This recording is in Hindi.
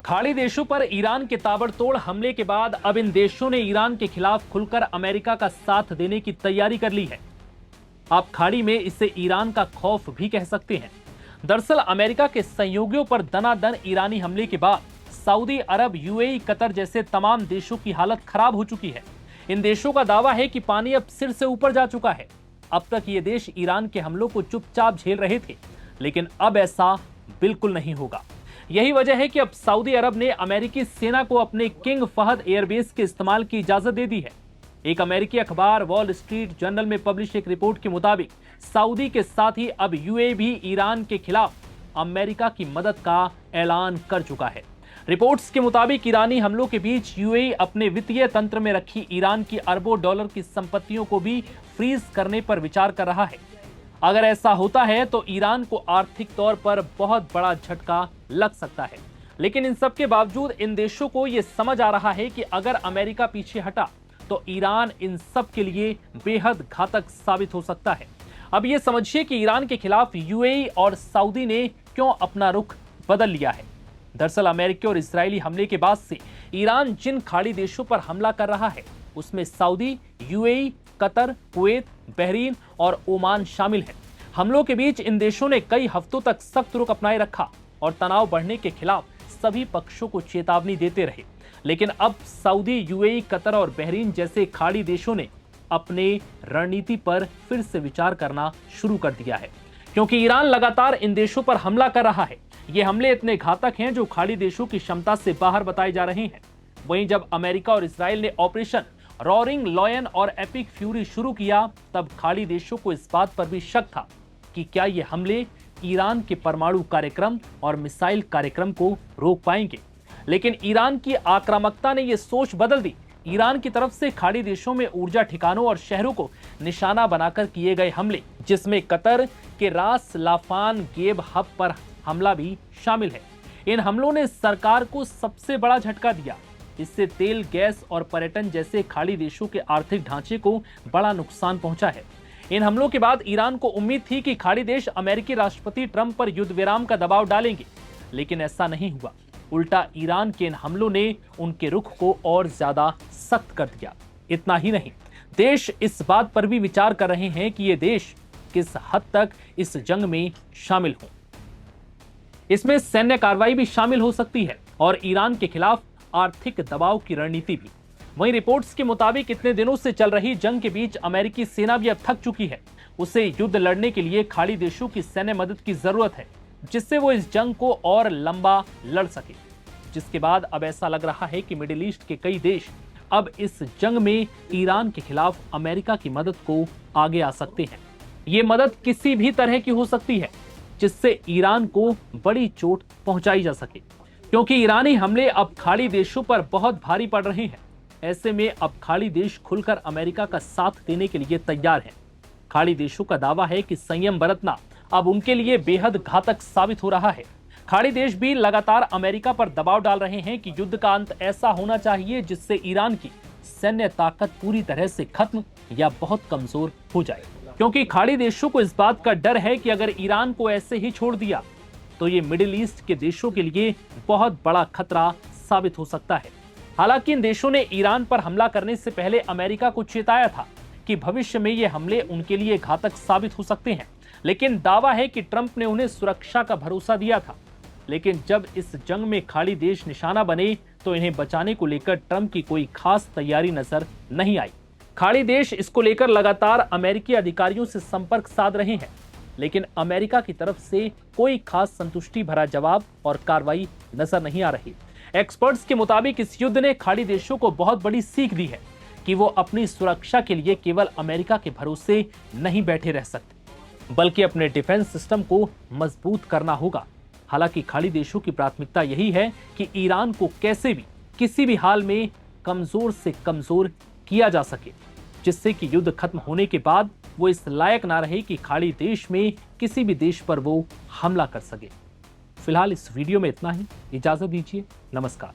खाड़ी देशों पर ईरान के ताबड़तोड़ हमले के बाद अब इन देशों ने ईरान के खिलाफ खुलकर अमेरिका का साथ देने की तैयारी कर ली है। आप खाड़ी में इसे ईरान का खौफ भी कह सकते हैं। दरअसल अमेरिका के सहयोगियों पर दनादन ईरानी हमले के बाद सऊदी अरब, यूएई, कतर जैसे तमाम देशों की हालत खराब हो चुकी है। इन देशों का दावा है कि पानी अब सिर से ऊपर जा चुका है। अब तक ये देश ईरान के हमलों को चुपचाप झेल रहे थे, लेकिन अब ऐसा बिल्कुल नहीं होगा। यही वजह है कि अब सऊदी अरब ने अमेरिकी सेना को अपने किंग फहद एयरबेस के इस्तेमाल की इजाजत दे दी है। एक अमेरिकी अखबार वॉल स्ट्रीट जर्नल में पब्लिश एक रिपोर्ट के मुताबिक सऊदी के साथ ही अब यूएई भी ईरान के खिलाफ अमेरिका की मदद का ऐलान कर चुका है। रिपोर्ट्स के मुताबिक ईरानी हमलों के बीच यूएई अपने वित्तीय तंत्र में रखी ईरान की अरबों डॉलर की संपत्तियों को भी फ्रीज करने पर विचार कर रहा है। अगर ऐसा होता है तो ईरान को आर्थिक तौर पर बहुत बड़ा झटका लग सकता है। लेकिन इन सब के बावजूद इन देशों को यह समझ आ रहा है कि अगर अमेरिका पीछे हटा तो ईरान इन सब के लिए बेहद घातक साबित हो सकता है। अब यह समझिए कि ईरान के खिलाफ यूएई और सऊदी ने क्यों अपना रुख बदल लिया है। दरअसल अमेरिकी और इजरायली हमले के बाद से ईरान जिन खाड़ी देशों पर हमला कर रहा है उसमें Saudi, UAE, Qatar, Kuwait, Bahrain और ओमान शामिल हैं। हमलों के बीच इन देशों ने कई हफ्तों तक सख्त रुख अपनाए रखा और तनाव बढ़ने के खिलाफ सभी पक्षों को चेतावनी देते रहे। लेकिन अब सऊदी, यूएई, कतर और बहरीन जैसे खाड़ी देशों ने अपने रणनीति पर फिर से विचार करना शुरू कर दिया है, क्योंकि ईरान लगातार इन देशों पर हमला कर रहा है। ये हमले इतने घातक हैं जो खाड़ी देशों की क्षमता से बाहर बताए जा रहे हैं। वहीं जब अमेरिका और इजराइल ने ऑपरेशन रोरिंग लायन और एपिक फ्यूरी शुरू किया, तब खाड़ी देशों को इस बात पर भी शक था कि क्या ये हमले ईरान के परमाणु कार्यक्रम और मिसाइल कार्यक्रम को रोक पाएंगे। लेकिन ईरान की आक्रामकता ने यह सोच बदल दी। ईरान की तरफ से खाड़ी देशों में ऊर्जा ठिकानों और शहरों को निशाना बनाकर किए गए हमले, जिसमें कतर के रास लाफान गेब हब पर हमला भी शामिल है। इन हमलों ने सरकार को सबसे बड़ा झटका दिया। इससे तेल, गैस और पर्यटन जैसे खाड़ी देशों के आर्थिक ढांचे को बड़ा नुकसान पहुंचा है। इन हमलों के बाद ईरान को उम्मीद थी कि खाड़ी देश अमेरिकी राष्ट्रपति ट्रंप पर युद्ध विराम का दबाव डालेंगे, लेकिन ऐसा नहीं हुआ। उल्टा ईरान के इन हमलों ने उनके रुख को और ज्यादा सख्त कर दिया। इतना ही नहीं, देश इस बात पर भी विचार कर रहे हैं कि ये देश किस हद तक इस जंग में शामिल हों। इसमें सैन्य कार्रवाई भी शामिल हो सकती है और ईरान के खिलाफ आर्थिक दबाव की रणनीति भी। वहीं रिपोर्ट्स के मुताबिक इतने दिनों से चल रही जंग के बीच अमेरिकी सेना भी अब थक चुकी है। उसे युद्ध लड़ने के लिए खाड़ी देशों की सैन्य मदद की जरूरत है, जिससे वो इस जंग को और लंबा लड़ सके। जिसके बाद अब ऐसा लग रहा है कि मिडिल ईस्ट के कई देश अब इस जंग में ईरान के खिलाफ अमेरिका की मदद को आगे आ सकते हैं। ये मदद किसी भी तरह की हो सकती है, जिससे ईरान को बड़ी चोट पहुंचाई जा सके, क्योंकि ईरानी हमले अब खाड़ी देशों पर बहुत भारी पड़ रहे हैं। ऐसे में अब खाड़ी देश खुलकर अमेरिका का साथ देने के लिए तैयार हैं। खाड़ी देशों का दावा है कि संयम बरतना अब उनके लिए बेहद घातक साबित हो रहा है। खाड़ी देश भी लगातार अमेरिका पर दबाव डाल रहे हैं कि युद्ध का अंत ऐसा होना चाहिए जिससे ईरान की सैन्य ताकत पूरी तरह से खत्म या बहुत कमजोर हो जाए, क्योंकि खाड़ी देशों को इस बात का डर है कि अगर ईरान को ऐसे ही छोड़ दिया तो ये मिडिल ईस्ट के देशों के लिए बहुत बड़ा खतरा साबित हो सकता है। हालांकि इन देशों ने ईरान पर हमला करने से पहले अमेरिका को चेताया था कि भविष्य में ये हमले उनके लिए घातक साबित हो सकते हैं, लेकिन दावा है कि ट्रंप ने उन्हें सुरक्षा का भरोसा दिया था। लेकिन जब इस जंग में खाड़ी देश निशाना बने तो इन्हें बचाने को लेकर ट्रंप की कोई खास तैयारी नजर नहीं आई। खाड़ी देश इसको लेकर लगातार अमेरिकी अधिकारियों से संपर्क साध रहे हैं, लेकिन अमेरिका की तरफ से कोई खास संतुष्टि भरा जवाब और कार्रवाई नजर नहीं आ रही। एक्सपर्ट्स के मुताबिक इस युद्ध ने खाड़ी देशों को बहुत बड़ी सीख दी है कि वो अपनी सुरक्षा के लिए केवल अमेरिका के भरोसे नहीं बैठे रह सकते, बल्कि अपने डिफेंस सिस्टम को मजबूत करना होगा। हालांकि खाड़ी देशों की प्राथमिकता यही है कि ईरान को कैसे भी, किसी भी हाल में कमजोर से कमजोर किया जा सके, जिससे कि युद्ध खत्म होने के बाद वो इस लायक ना रहे कि खाड़ी देश में किसी भी देश पर वो हमला कर सके। फिलहाल इस वीडियो में इतना ही। इजाजत दीजिए। नमस्कार।